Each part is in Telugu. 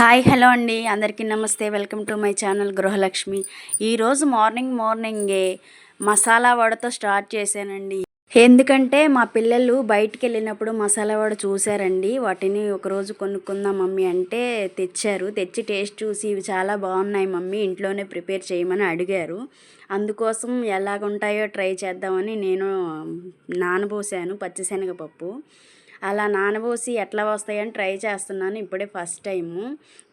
హాయ్ హలో అండి, అందరికీ నమస్తే. వెల్కమ్ టు మై ఛానల్ గృహలక్ష్మి. ఈరోజు మార్నింగే మసాలా వడతో స్టార్ట్ చేశానండి. ఎందుకంటే మా పిల్లలు బయటికి వెళ్ళినప్పుడు మసాలా వడ చూశారండి. వాటిని ఒకరోజు కొనుక్కుందాం మమ్మీ అంటే తెచ్చారు. తెచ్చి టేస్ట్ చూసి ఇవి చాలా బాగున్నాయి మమ్మీ, ఇంట్లోనే ప్రిపేర్ చేయమని అడిగారు. అందుకోసం ఎలాగుంటాయో ట్రై చేద్దామని నేను నానబోసాను పచ్చిశనగపప్పు. అలా నానబోసి ఎట్లా వస్తాయని ట్రై చేస్తున్నాను. ఇప్పుడే ఫస్ట్ టైము,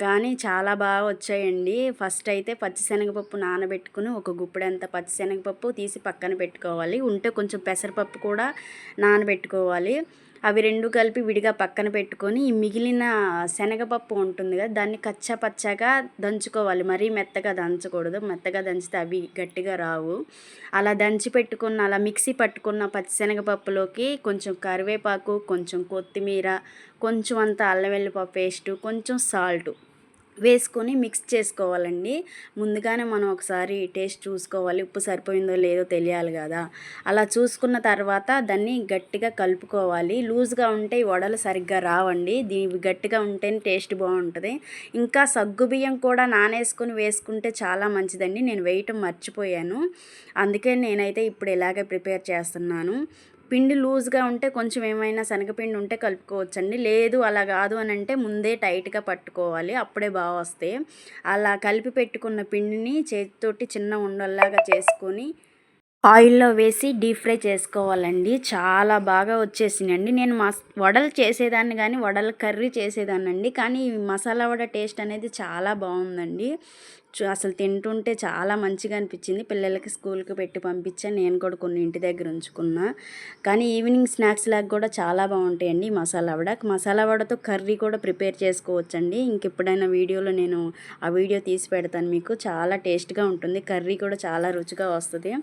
కానీ చాలా బాగా వచ్చాయండి. ఫస్ట్ అయితే పచ్చిశనగపప్పు నానబెట్టుకుని ఒక గుప్పెడంత పచ్చిశనగపప్పు తీసి పక్కన పెట్టుకోవాలి. ఉంటే కొంచెం పెసరపప్పు కూడా నానబెట్టుకోవాలి. అవి రెండు కలిపి విడిగా పక్కన పెట్టుకొని ఈ మిగిలిన శనగపప్పు ఉంటుంది కదా, దాన్ని కచ్చా పచ్చాగా దంచుకోవాలి. మరీ మెత్తగా దంచకూడదు. మెత్తగా దంచితే అవి గట్టిగా రావు. అలా దంచి పెట్టుకున్న, అలా మిక్సీ పట్టుకున్న పచ్చిశనగపప్పులోకి కొంచెం కరివేపాకు, కొంచెం కొత్తిమీర, కొంచెం అంత అల్లం వెల్లుల్లి పేస్టు, కొంచెం సాల్టు వేసుకొని మిక్స్ చేసుకోవాలండి. ముందుగానే మనం ఒకసారి టేస్ట్ చూసుకోవాలి, ఉప్పు సరిపోయిందో లేదో తెలియాలి కదా. అలా చూసుకున్న తర్వాత దాన్ని గట్టిగా కలుపుకోవాలి. లూజ్గా ఉంటే ఈ వడలు సరిగ్గా రావండి. గట్టిగా ఉంటేనే టేస్ట్ బాగుంటుంది. ఇంకా సగ్గుబియ్యం కూడా నానేసుకొని వేసుకుంటే చాలా మంచిదండి. నేను వేయటం మర్చిపోయాను, అందుకే నేనైతే ఇప్పుడు ఇలాగే ప్రిపేర్ చేస్తున్నాను. పిండి లూజ్గా ఉంటే కొంచెం ఏమైనా శనగపిండి ఉంటే కలుపుకోవచ్చండి. లేదు అలా కాదు అని అంటే ముందే టైట్గా పట్టుకోవాలి, అప్పుడే బాగా వస్తాయి. అలా కలిపి పెట్టుకున్న పిండిని చేతితోటి చిన్న ఉండల్లాగా చేసుకొని ఆయిల్లో వేసి డీప్ ఫ్రై చేసుకోవాలండి. చాలా బాగా వచ్చేసినాయండి. నేను వడలు చేసేదాన్ని, కానీ వడల కర్రీ చేసేదాన్నండి. కానీ ఈ మసాలా వడ టేస్ట్ అనేది చాలా బాగుందండి. అసలు తింటుంటే చాలా మంచిగా అనిపించింది. పిల్లలకి స్కూల్కి పెట్టి పంపించాను, నేను కూడా కొన్ని ఇంటి దగ్గర ఉంచుకున్నా. కానీ ఈవినింగ్ స్నాక్స్ లాగా కూడా చాలా బాగుంటాయండి మసాలా వడతో కర్రీ కూడా ప్రిపేర్ చేసుకోవచ్చండి. ఇంకెప్పుడైనా వీడియోలో నేను ఆ వీడియో తీసి పెడతాను మీకు. చాలా టేస్ట్గా ఉంటుంది, కర్రీ కూడా చాలా రుచిగా వస్తుంది.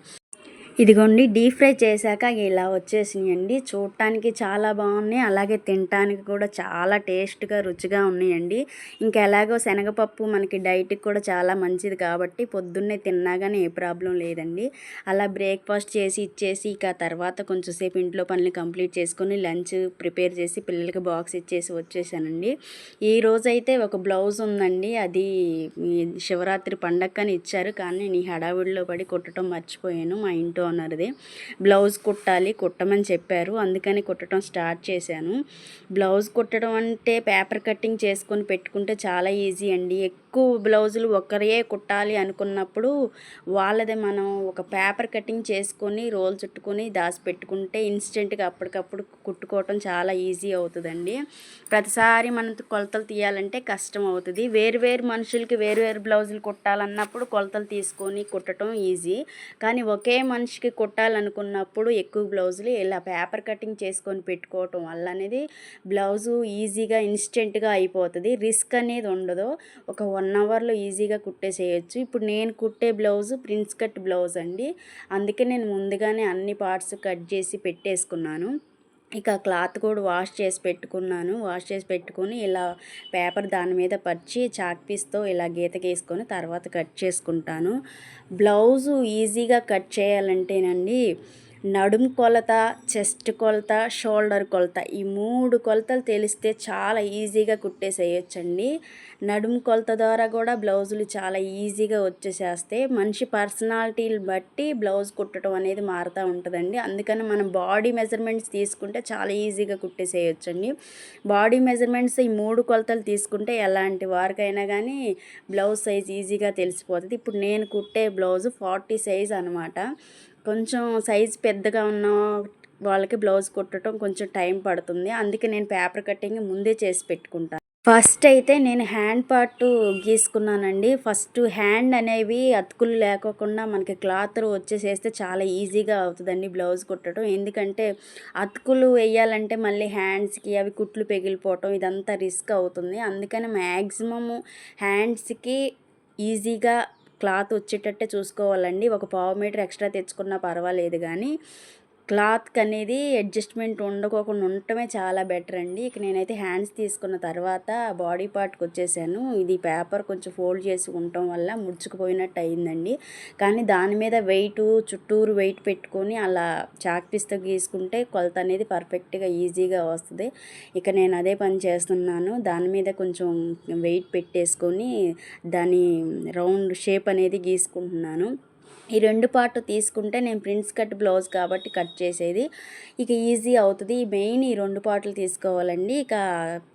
ఇదిగోండి డీప్ ఫ్రై చేశాక ఇలా వచ్చేసినాయండి. చూడటానికి చాలా బాగున్నాయి, అలాగే తినటానికి కూడా చాలా టేస్ట్గా రుచిగా ఉన్నాయండి. ఇంకా ఎలాగో శనగపప్పు మనకి డైట్కి కూడా చాలా మంచిది కాబట్టి పొద్దున్నే తిన్నా కానీ ఏ ప్రాబ్లం లేదండి. అలా బ్రేక్ఫాస్ట్ చేసి ఇచ్చేసి ఇక తర్వాత కొంచెంసేపు ఇంట్లో పనులు కంప్లీట్ చేసుకొని లంచ్ ప్రిపేర్ చేసి పిల్లలకి బాక్స్ ఇచ్చేసి వచ్చేసానండి. ఈ రోజైతే ఒక బ్లౌజ్ ఉందండి, అది శివరాత్రి పండగని ఇచ్చారు, కానీ నేను హడావుడిలో పడి కుట్టడం మర్చిపోయాను. మా ఇంట్లో ఓనర్ది బ్లౌజ్ కుట్టమని చెప్పారు, అందుకని కుట్టడం స్టార్ట్ చేశాను. బ్లౌజ్ కుట్టడం అంటే పేపర్ కటింగ్ చేసుకొని పెట్టుకుంటే చాలా ఈజీ అండి. ఎక్కువ బ్లౌజులు ఒకరే కుట్టాలి అనుకున్నప్పుడు వాళ్ళది మనం ఒక పేపర్ కటింగ్ చేసుకొని రోల్ చుట్టుకొని దాచిపెట్టుకుంటే ఇన్స్టెంట్గా అప్పటికప్పుడు కుట్టుకోవటం చాలా ఈజీ అవుతుందండి. ప్రతిసారి మనం కొలతలు తీయాలంటే కష్టం అవుతుంది. వేరు మనుషులకి వేరు బ్లౌజులు కుట్టాలన్నప్పుడు కొలతలు తీసుకొని కుట్టడం ఈజీ, కానీ ఒకే మనిషికి కుట్టాలనుకున్నప్పుడు ఎక్కువ బ్లౌజులు ఇలా పేపర్ కటింగ్ చేసుకొని పెట్టుకోవటం వల్ల అనేది బ్లౌజు ఈజీగా ఇన్స్టెంట్గా అయిపోతుంది. రిస్క్ అనేది ఉండదు. ఒక 1 అవర్లో ఈజీగా కుట్టేసేయచ్చు. ఇప్పుడు నేను కుట్టే బ్లౌజు ప్రిన్స్ కట్ బ్లౌజ్ అండి, అందుకే నేను ముందుగానే అన్ని పార్ట్స్ కట్ చేసి పెట్టేసుకున్నాను. ఇక క్లాత్ కూడా వాష్ చేసి పెట్టుకొని ఇలా పేపర్ దాని మీద పరిచి చాక్ పీస్తో ఇలా గీత గీసుకొని తర్వాత కట్ చేసుకుంటాను. బ్లౌజు ఈజీగా కట్ చేయాలంటేనండి నడుము కొలత, చెస్ట్ కొలత, షోల్డర్ కొలత, ఈ 3 కొలతలు తెలిస్తే చాలా ఈజీగా కుట్టేసేయచ్చండి. నడుము కొలత ద్వారా కూడా బ్లౌజులు చాలా ఈజీగా వచ్చేసేస్తాయి. మనిషి పర్సనాలిటీని బట్టి బ్లౌజ్ కుట్టడం అనేది మారుతూ ఉంటుందండి. అందుకని మనం బాడీ మెజర్మెంట్స్ తీసుకుంటే చాలా ఈజీగా కుట్టేసేయచ్చండి. బాడీ మెజర్మెంట్స్ ఈ 3 కొలతలు తీసుకుంటే ఎలాంటి వారికైనా కానీ బ్లౌజ్ సైజ్ ఈజీగా తెలిసిపోతుంది. ఇప్పుడు నేను కుట్టే బ్లౌజు 40 సైజ్ అనమాట. కొంచెం సైజ్ పెద్దగా ఉన్న వాళ్ళకి బ్లౌజ్ కుట్టడం కొంచెం టైం పడుతుంది, అందుకే నేను పేపర్ కటింగ్ ముందే చేసి పెట్టుకుంటాను. ఫస్ట్ అయితే నేను హ్యాండ్ పార్ట్ గీసుకున్నానండి. ఫస్ట్ హ్యాండ్ అనేవి అతుకులు లేకోకుండా మనకి క్లాత్ వచ్చేసేస్తే చాలా ఈజీగా అవుతుందండి బ్లౌజ్ కుట్టడం. ఎందుకంటే అతుకులు వేయాలంటే మళ్ళీ హ్యాండ్స్కి అవి కుట్లు పెగిలిపోవటం ఇదంతా రిస్క్ అవుతుంది. అందుకని మ్యాక్సిమము హ్యాండ్స్కి ఈజీగా క్లాత్ వచ్చేటట్టే చూసుకోవాలండి. ఒక 1/4 మీటర్ ఎక్స్ట్రా తెచ్చుకున్నా పర్వాలేదు, కానీ క్లాత్‌కి అనేది అడ్జస్ట్‌మెంట్ ఉండకోకుండా ఉండటమే చాలా బెటర్ అండి. ఇక నేనైతే హ్యాండ్స్ తీసుకున్న తర్వాత బాడీ పార్ట్‌కి వచ్చేసాను. ఇది పేపర్ కొంచెం ఫోల్డ్ చేసి ఉండటం వల్ల ముడుచుకుపోయినట్టు అయిందండి. కానీ దాని మీద చుట్టూరు వెయిట్ పెట్టుకొని అలా చాక్ పీస్‌తో గీసుకుంటే కొలత అనేది పర్ఫెక్ట్‌గా ఈజీగా వస్తది. ఇక నేను అదే పని చేస్తున్నాను. దాని మీద కొంచెం వెయిట్ పెట్టేసుకొని దాని రౌండ్ షేప్ అనేది గీసుకుంటున్నాను. ఈ 2 పార్ట్ తీసుకుంటే నేను ప్రిన్స్ కట్ బ్లౌజ్ కాబట్టి కట్ చేసేది ఇక ఈజీ అవుతుంది. మెయిన్ ఈ 2 పార్టులు తీసుకోవాలండి. ఇక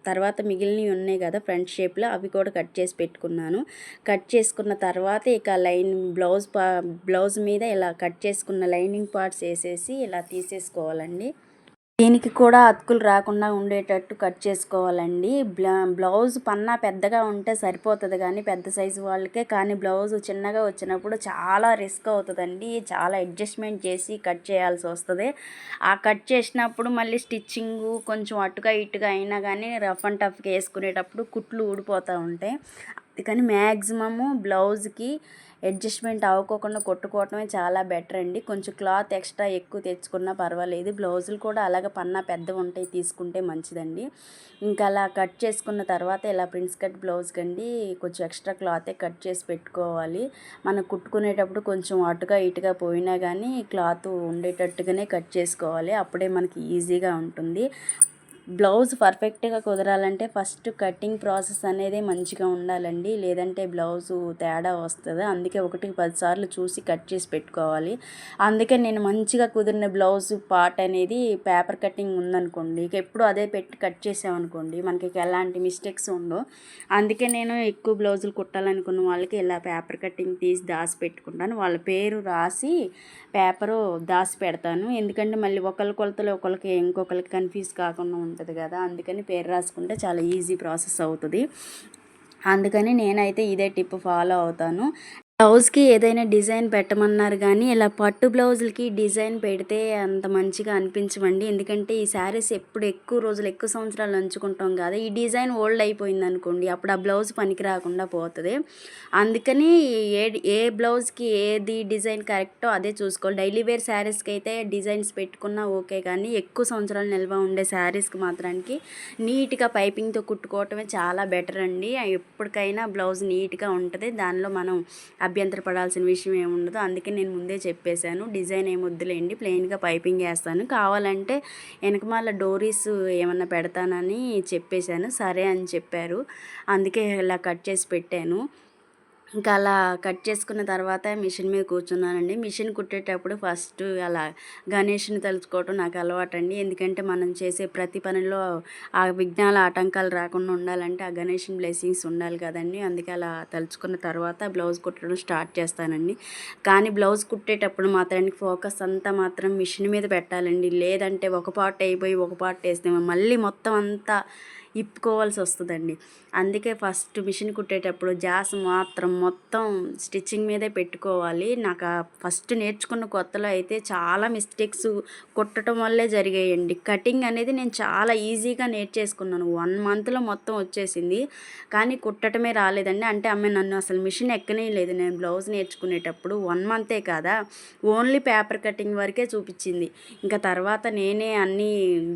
తర్వాత మిగిలినవి ఉన్నాయి కదా ఫ్రంట్ షేప్లో, అవి కూడా కట్ చేసి పెట్టుకున్నాను. కట్ చేసుకున్న తర్వాత ఇక బ్లౌజ్ మీద ఇలా కట్ చేసుకున్న లైనింగ్ పార్ట్స్ వేసేసి ఇలా తీసేసుకోవాలండి. దీనికి కూడా అతుకులు రాకుండా ఉండేటట్టు కట్ చేసుకోవాలండి. బ్లౌజ్ పన్నా పెద్దగా ఉంటే సరిపోతుంది కానీ పెద్ద సైజు వాళ్ళకే, కానీ బ్లౌజ్ చిన్నగా వచ్చినప్పుడు చాలా రిస్క్ అవుతుందండి. చాలా అడ్జస్ట్మెంట్ చేసి కట్ చేయాల్సి వస్తుంది. ఆ కట్ చేసినప్పుడు మళ్ళీ స్టిచ్చింగు కొంచెం అటుగా ఇటుగా అయినా కానీ రఫ్ అండ్ టఫ్గా వేసుకునేటప్పుడు కుట్లు ఊడిపోతూ ఉంటాయి. అందుకని మ్యాక్సిమము బ్లౌజ్కి అడ్జస్ట్మెంట్ అవ్వకోకుండా కొట్టుకోవటమే చాలా బెటర్ అండి. కొంచెం క్లాత్ ఎక్స్ట్రా ఎక్కువ తెచ్చుకున్నా పర్వాలేదు. బ్లౌజులు కూడా అలాగే పన్నా పెద్దవి ఉంటాయి, తీసుకుంటే మంచిదండి. ఇంకా అలా కట్ చేసుకున్న తర్వాత ఇలా ప్రిన్స్ కట్ బ్లౌజ్కి అండి కొంచెం ఎక్స్ట్రా క్లాతే కట్ చేసి పెట్టుకోవాలి. మనం కుట్టుకునేటప్పుడు కొంచెం అటుగా ఇటుగా పోయినా కానీ క్లాత్ ఉండేటట్టుగానే కట్ చేసుకోవాలి. అప్పుడే మనకి ఈజీగా ఉంటుంది. బ్లౌజ్ పర్ఫెక్ట్గా కుదరాలంటే ఫస్ట్ కటింగ్ ప్రాసెస్ అనేది మంచిగా ఉండాలండి. లేదంటే బ్లౌజు తేడా వస్తుంది. అందుకే 1కి 10 సార్లు చూసి కట్ చేసి పెట్టుకోవాలి. అందుకే నేను మంచిగా కుదిరిన బ్లౌజ్ పార్ట్ అనేది పేపర్ కటింగ్ ఉందనుకోండి, ఇక ఎప్పుడు అదే పెట్టి కట్ చేసామనుకోండి మనకి ఎలాంటి మిస్టేక్స్ ఉండవు. అందుకే నేను ఎక్కువ బ్లౌజులు కుట్టాలనుకున్న వాళ్ళకి ఇలా పేపర్ కటింగ్ తీసి దాచి పెట్టుకుంటాను. వాళ్ళ పేరు రాసి పేపరు దాచి పెడతాను. ఎందుకంటే మళ్ళీ ఒకళ్ళ కొలతలు ఇంకొకరికి కన్ఫ్యూజ్ కాకుండా ఉంటుంది కదా, అందుకని పేరు రాసుకుంటే చాలా ఈజీ ప్రాసెస్ అవుతుంది. అందుకని నేనైతే ఇదే టిప్ ఫాలో అవుతాను. బ్లౌజ్కి ఏదైనా డిజైన్ పెట్టమన్నారు కానీ ఇలా పట్టు బ్లౌజులకి డిజైన్ పెడితే అంత మంచిగా అనిపించవండి. ఎందుకంటే ఈ శారీస్ ఎక్కువ రోజులు ఎక్కువ సంవత్సరాలు నంచుకుంటాం కదా, ఈ డిజైన్ ఓల్డ్ అయిపోయింది అనుకోండి అప్పుడు ఆ బ్లౌజ్ పనికి రాకుండా పోతుంది. అందుకని ఏ బ్లౌజ్కి ఏది డిజైన్ కరెక్టో అదే చూసుకోవాలి. డైలీ వేర్ శారీస్కి అయితే డిజైన్స్ పెట్టుకున్నా ఓకే, కానీ ఎక్కువ సంవత్సరాలు నిల్వ ఉండే శారీస్కి మాత్రానికి నీట్గా పైపింగ్తో కుట్టుకోవటమే చాలా బెటర్ అండి. ఎప్పటికైనా బ్లౌజ్ నీట్గా ఉంటుంది. దానిలో మనం అభ్యంతర పడాల్సిన విషయం ఏమి ఉండదు. అందుకే నేను ముందే చెప్పేశాను, డిజైన్ ఏమి వద్దులేండి, ప్లెయిన్గా పైపింగ్ వేస్తాను, కావాలంటే వెనకమాల డోరీస్ ఏమన్నా పెడతానని చెప్పేశాను. సరే అని చెప్పారు. అందుకే ఇలా కట్ చేసి పెట్టాను. ఇంకా అలా కట్ చేసుకున్న తర్వాత మిషన్ మీద కూర్చున్నానండి. మిషన్ కుట్టేటప్పుడు ఫస్ట్ అలా గణేష్ని తలుచుకోవటం నాకు అలవాటండి. ఎందుకంటే మనం చేసే ప్రతి పనిలో ఆ విఘ్నాలు ఆటంకాలు రాకుండా ఉండాలంటే ఆ గణేష్ని బ్లెస్సింగ్స్ ఉండాలి కదండి. అందుకే అలా తలుచుకున్న తర్వాత బ్లౌజ్ కుట్టడం స్టార్ట్ చేస్తానండి. కానీ బ్లౌజ్ కుట్టేటప్పుడు మాత్రానికి ఫోకస్ అంతా మాత్రం మిషన్ మీద పెట్టాలండి. లేదంటే ఒక పార్ట్ అయిపోయి ఒక పార్ట్ వేస్తే మళ్ళీ మొత్తం అంతా ఇప్పుకోవాల్సి వస్తుందండి. అందుకే ఫస్ట్ మిషన్ కుట్టేటప్పుడు జాస్ మాత్రం మొత్తం స్టిచ్చింగ్ మీదే పెట్టుకోవాలి. నాకు ఫస్ట్ నేర్చుకున్న కొత్తలో అయితే చాలా మిస్టేక్స్ కుట్టడం వల్లే జరిగాయండి. కటింగ్ అనేది నేను చాలా ఈజీగా నేర్చేసుకున్నాను. 1 మంత్లో మొత్తం వచ్చేసింది. కానీ కుట్టడమే రాలేదండి. అంటే ఆమె నన్ను అసలు మిషన్ ఎక్కనేయలేదు. నేను బ్లౌజ్ నేర్చుకునేటప్పుడు 1 మంతే కాదా, ఓన్లీ పేపర్ కటింగ్ వరకే చూపించింది. ఇంకా తర్వాత నేనే అన్నీ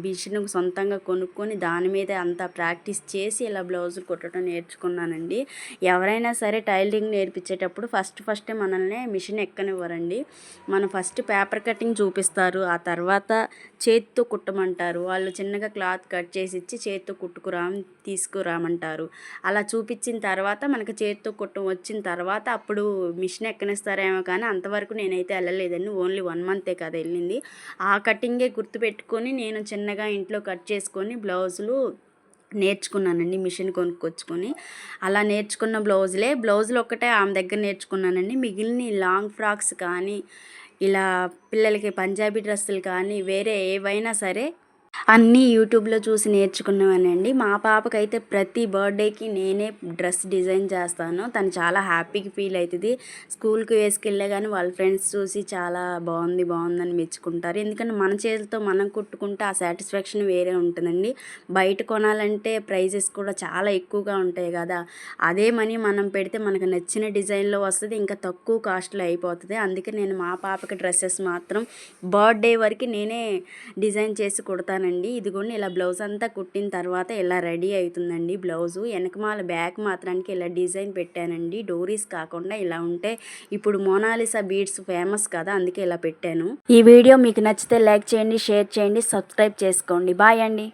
మిషన్ సొంతంగా కొనుక్కొని దాని మీద అంతా ప్రాక్టీస్ చేసి ఇలా బ్లౌజులు కుట్టడం నేర్చుకున్నానండి. ఎవరైనా సరే టైలరింగ్ నేర్పించేటప్పుడు ఫస్టే మనల్ని మిషన్ ఎక్కనివ్వరండి. మనం ఫస్ట్ పేపర్ కటింగ్ చూపిస్తారు, ఆ తర్వాత చేతితో కుట్టమంటారు. వాళ్ళు చిన్నగా క్లాత్ కట్ చేసి ఇచ్చి చేతితో తీసుకురామంటారు. అలా చూపించిన తర్వాత మనకి చేతితో కుట్టం వచ్చిన తర్వాత అప్పుడు మిషన్ ఎక్కనిస్తారేమో, కానీ అంతవరకు నేనైతే వెళ్ళలేదండి. ఓన్లీ 1 మంతే కదా వెళ్ళింది. ఆ కటింగే గుర్తుపెట్టుకొని నేను చిన్నగా ఇంట్లో కట్ చేసుకొని బ్లౌజులు నేర్చుకున్నానండి, మిషన్ కొనుక్కొచ్చుకొని. అలా నేర్చుకున్న బ్లౌజులు ఒక్కటే ఆమె దగ్గర నేర్చుకున్నానండి. మిగిలిన లాంగ్ ఫ్రాక్స్ కానీ ఇలా పిల్లలకి పంజాబీ డ్రెస్సులు కానీ వేరే ఏవైనా సరే అన్నీ యూట్యూబ్లో చూసి నేర్చుకున్నవానండి. మా పాపకైతే ప్రతి బర్త్డేకి నేనే డ్రెస్ డిజైన్ చేస్తాను. తను చాలా హ్యాపీగా ఫీల్ అవుతుంది. స్కూల్కి వేసుకెళ్ళే కానీ వాళ్ళ ఫ్రెండ్స్ చూసి చాలా బాగుందని మెచ్చుకుంటారు. ఎందుకంటే మన చేతితో మనం కుట్టుకుంటే ఆ సాటిస్ఫాక్షన్ వేరే ఉంటుందండి. బయట కొనాలంటే ప్రైజెస్ కూడా చాలా ఎక్కువగా ఉంటాయి కదా, అదే మనీ మనం పెడితే మనకు నచ్చిన డిజైన్లో వస్తుంది, ఇంకా తక్కువ కాస్ట్లో అయిపోతుంది. అందుకే నేను మా పాపకి డ్రెస్సెస్ మాత్రం బర్త్డే వరకు నేనే డిజైన్ చేసి కుడతానండి. ఇదిగోండి ఇలా బ్లౌజ్ అంతా కుట్టిన తర్వాత ఇలా రెడీ అవుతుందండి బ్లౌజు. వెనకమాల బ్యాక్ మాత్రానికి ఇలా డిజైన్ పెట్టానండి, డోరీస్ కాకుండా ఇలా ఉంటే. ఇప్పుడు మోనాలిసా బీడ్స్ ఫేమస్ కదా, అందుకే ఇలా పెట్టాను. ఈ వీడియో మీకు నచ్చితే లైక్ చేయండి, షేర్ చేయండి, సబ్స్క్రైబ్ చేసుకోండి. బాయ్ అండి.